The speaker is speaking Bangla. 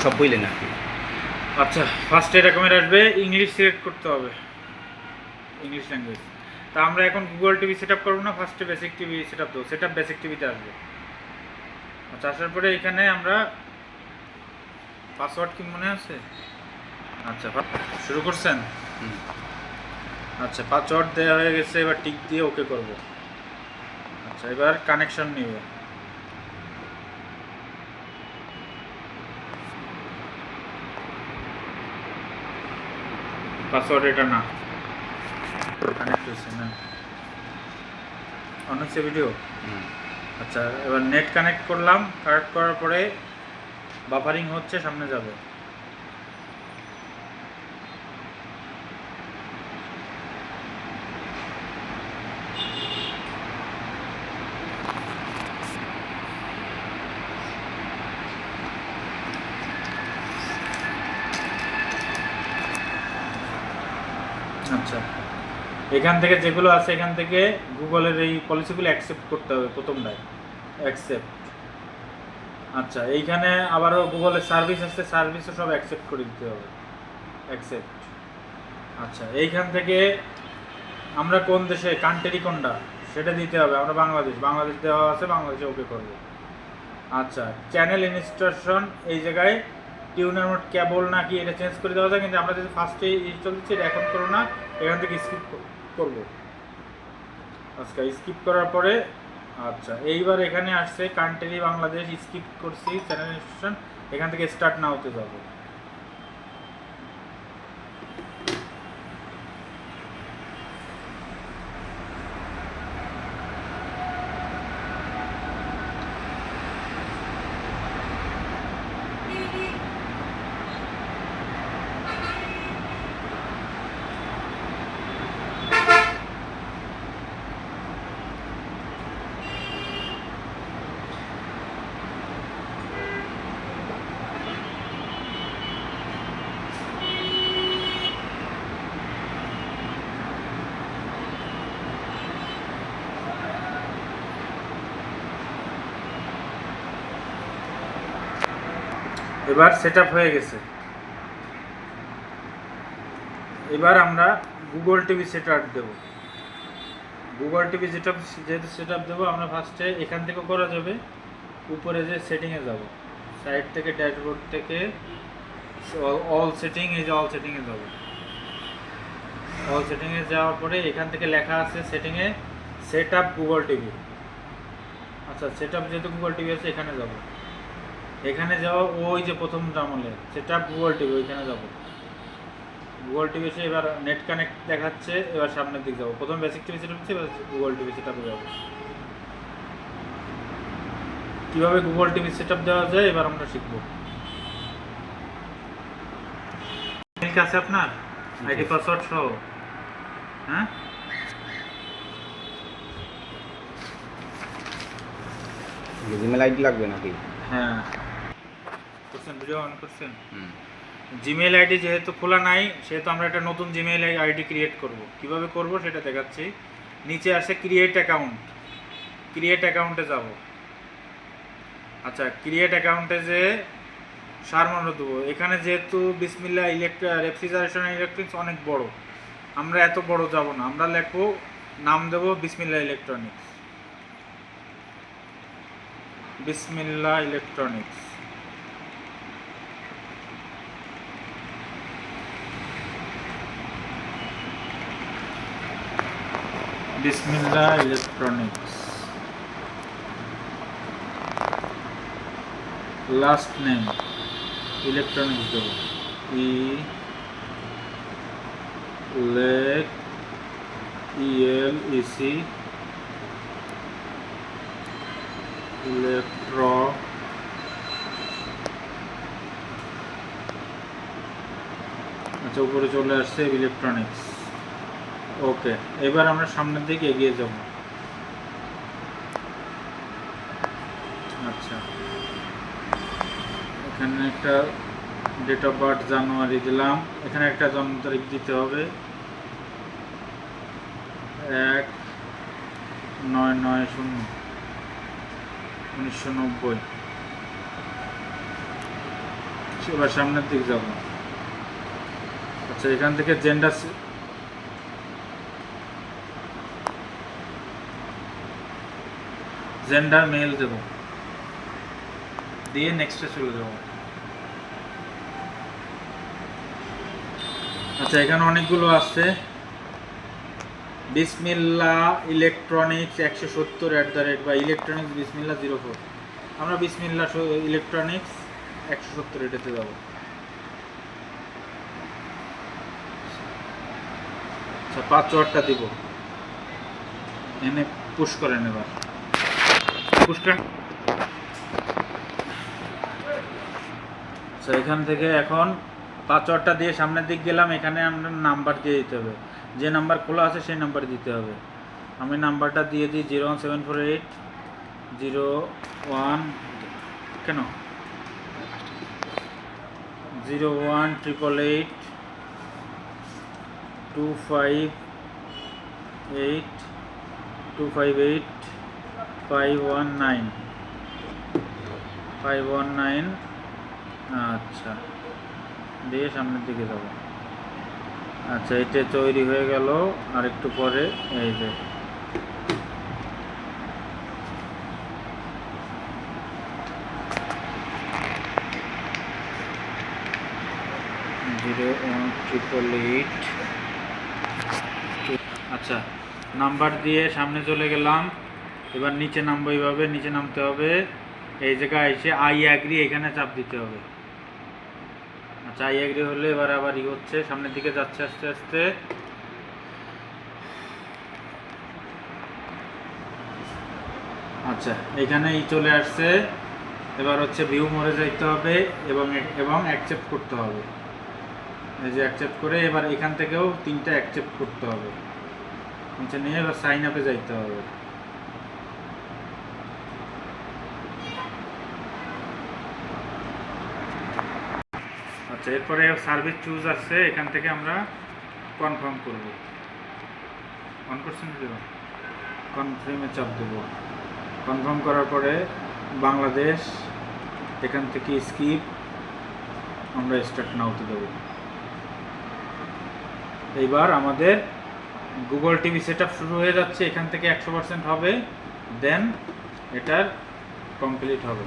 সব বললেন আর কি। আচ্ছা, ফার্স্টে এরকমের আসবে, ইংলিশ সিলেক্ট করতে হবে, ইংলিশ ল্যাঙ্গুয়েজ। তা আমরা এখন গুগল টিভি সেট আপ করবো না, ফার্স্টে বেসিক টিভি সেট আপ দেবো, সেট আপ বেসিক টিভিতে আসবে। আচ্ছা, আসার পরে এখানে আমরা পাসওয়ার্ড কি মনে আছে? আচ্ছা, শুরু করছেন? আচ্ছা, পাসওয়ার্ড দেওয়া হয়ে গেছে, এবার টিক দিয়ে ওকে করব। আচ্ছা, এবার কানেকশন নিবে। পাসওয়ার্ড এটা না, কানেক্ট হয়েছে না, অন হচ্ছে ভিডিও। আচ্ছা, এবার নেট কানেক্ট করলাম, কানেক্ট করার পরে বাফারিং হচ্ছে, সামনে যাবে। আচ্ছা, এখান থেকে যেগুলো আছে এখান থেকে গুগলের এই পলিসিগুলো অ্যাকসেপ্ট করতে হবে প্রথমটায়, অ্যাকসেপ্ট। আচ্ছা, এইখানে আবারও গুগলের সার্ভিস আছে, সার্ভিসও সব অ্যাকসেপ্ট করে দিতে হবে, অ্যাকসেপ্ট। আচ্ছা, এইখান থেকে আমরা কোন দেশে, কান্ট্রি কোনটা সেটা দিতে হবে, আমরা বাংলাদেশ, বাংলাদেশ দেওয়া আছে, বাংলাদেশে ওকে করব। আচ্ছা, চ্যানেল ইনস্ট্রাকশন এই জায়গায় টিউনার মোড কেবল নাকি এটা চেঞ্জ করে দেওয়া যায়, কিন্তু আমরা যদি ফার্স্টে ইনস্টল দিচ্ছি এটা এখন করো না, এখান থেকে স্কিপ করব। আচ্ছা, স্কিপ করার পরে আচ্ছা এইবার এখানে আসছে কান্ট্রি বাংলাদেশ, স্কিপ করছি, চ্যানেল ইনস্ট্রাকশন, এখান থেকে স্টার্ট নাওতে যাব। এবার সেট আপ হয়ে গেছে। এবার আমরা গুগল টিভি সেট আপ দেবো। গুগল টিভি সেট আপ যেহেতু সেট আপ দেবো, আমরা ফার্স্টে এখান থেকেও করা যাবে, উপরে যে সেটিংয়ে যাব, সাইড থেকে ড্যাশবোর্ড থেকে অল সেটিং, এই যে অল সেটিংয়ে যাব। অল সেটিংয়ে যাওয়ার পরে এখান থেকে লেখা আছে সেটিংয়ে সেট আপ গুগল টিভি। আচ্ছা, সেট আপ যেহেতু গুগল টিভি আছে, এখানে যাব। এখানে যাওয়া ওই যে প্রথম আমলে সেট আপ গুগল টিভি, ওইখানে যাব। গুগল টিভি এসে এবার নেট কানেক্ট দেখাচ্ছে, এবার সামনের দিকে যাবো, প্রথম বেসিক টিভি সেট হচ্ছে, এবার গুগল টিভি সেট আপে যাবো। কীভাবে গুগল টিভি সেট আপ দেওয়া যায় এবার আমরা শিখবো। লিঙ্ক আছে আপনার আইডি পাসওয়ার্ড সহ? হ্যাঁ, জিমেল আইডি লাগবে নাকি? হ্যাঁ, করছেন, ভিডিও অন করছেন। জিমেইল আইডি যেহেতু খোলা নাই, সেহেতু আমরা একটা নতুন জিমেইল আইডি ক্রিয়েট করব। কিভাবে করব সেটা দেখাচ্ছি। নিচে আসে ক্রিয়েট অ্যাকাউন্ট, ক্রিয়েট অ্যাকাউন্টে যাব। আচ্ছা, ক্রিয়েট অ্যাকাউন্টে যে সারমর্ম দেবো, এখানে যেহেতু বিসমিল্লাহ রেফ্রিজারেশন ইলেকট্রনিক্স অনেক বড়, আমরা এত বড় যাব না, আমরা লিখবো, নাম দেবো বিসমিল্লাহ ইলেকট্রনিক্স, বিসমিল্লাহ ইলেকট্রনিক্স। বিসমিল্লাহ ইলেকট্রনিক্স, লাস্ট নেম ইলেকট্রনিক্স দেবো, ইএলইসি ইলেকট্রো, আচ্ছা উপরে চলে আসছে ইলেকট্রনিক্স। ওকে, এবার আমরা সামনের দিকে এগিয়ে যাব। আচ্ছা, এখানে একটা ডেট অফ বার্থ জানুয়ারি দিলাম, এখানে একটা জন্ম তারিখ দিতে হবে, 1990, এবার সামনের দিক যাব। আচ্ছা, এখান থেকে জেন্ডার মেল দেব, দিয়ে নেক্সটে চলে যাব। আচ্ছা, এখানে অনেকগুলো আছে। বিসমিল্লা ইলেকট্রনিক্স 170 বা ইলেকট্রনিক্স বিসমিল্লা 04। আমরা বিসমিল্লা ইলেকট্রনিক্স 170 এটাতে যাব। আচ্ছা, পাসওয়ার্ডটা দিব, এনে পুশ করেন। এবার পুশ করেন। আচ্ছা, এখান থেকে এখন পাসওয়ার্ডটা দিয়ে সামনের দিক গেলাম। এখানে আমরা নাম্বার দিয়ে দিতে হবে, যে নাম্বার খোলা আছে সেই নাম্বার দিতে হবে। আমি নাম্বারটা দিয়ে দিই 01748 কেন 01888 258 258 519। আচ্ছা, দিয়ে সামনের দিকে যাব। আচ্ছা, এটা তৈরি হয়ে গেল। আর একটু পরে এই যে আচ্ছা, নাম্বার দিয়ে সামনে চলে গেলাম। এবার নিচে নামবো, এইভাবে নিচে নামতে হবে। এই জায়গায় এসে আই অ্যাগ্রি এখানে চাপ দিতে হবে। আচ্ছা, আই অ্যাগ্রি হলে এবার আবার হচ্ছে, সামনের দিকে যাচ্ছে আস্তে আস্তে। আচ্ছা, এখানেই চলে আসছে। এবার হচ্ছে ভিউ মোড়ে যাইতে হবে এবং অ্যাকসেপ্ট করতে হবে। এই যে অ্যাকসেপ্ট করে এবার এখান থেকেও 3টা অ্যাকসেপ্ট করতে হবে। নিচে নিয়ে এবার সাইন আপে যাইতে হবে। আচ্ছা, এরপরে সার্ভিস চুজ আসছে, এখান থেকে আমরা কনফার্ম করব। অন করছেন, কনফার্মে চাপ দেব। কনফার্ম করার পরে বাংলাদেশ, এখান থেকে স্কিপ, আমরা স্টার্ট নাওতে দেব। এইবার আমাদের গুগল টিভি সেটআপ শুরু হয়ে যাচ্ছে। এখান থেকে 100% হবে, দেন এটার কমপ্লিট হবে।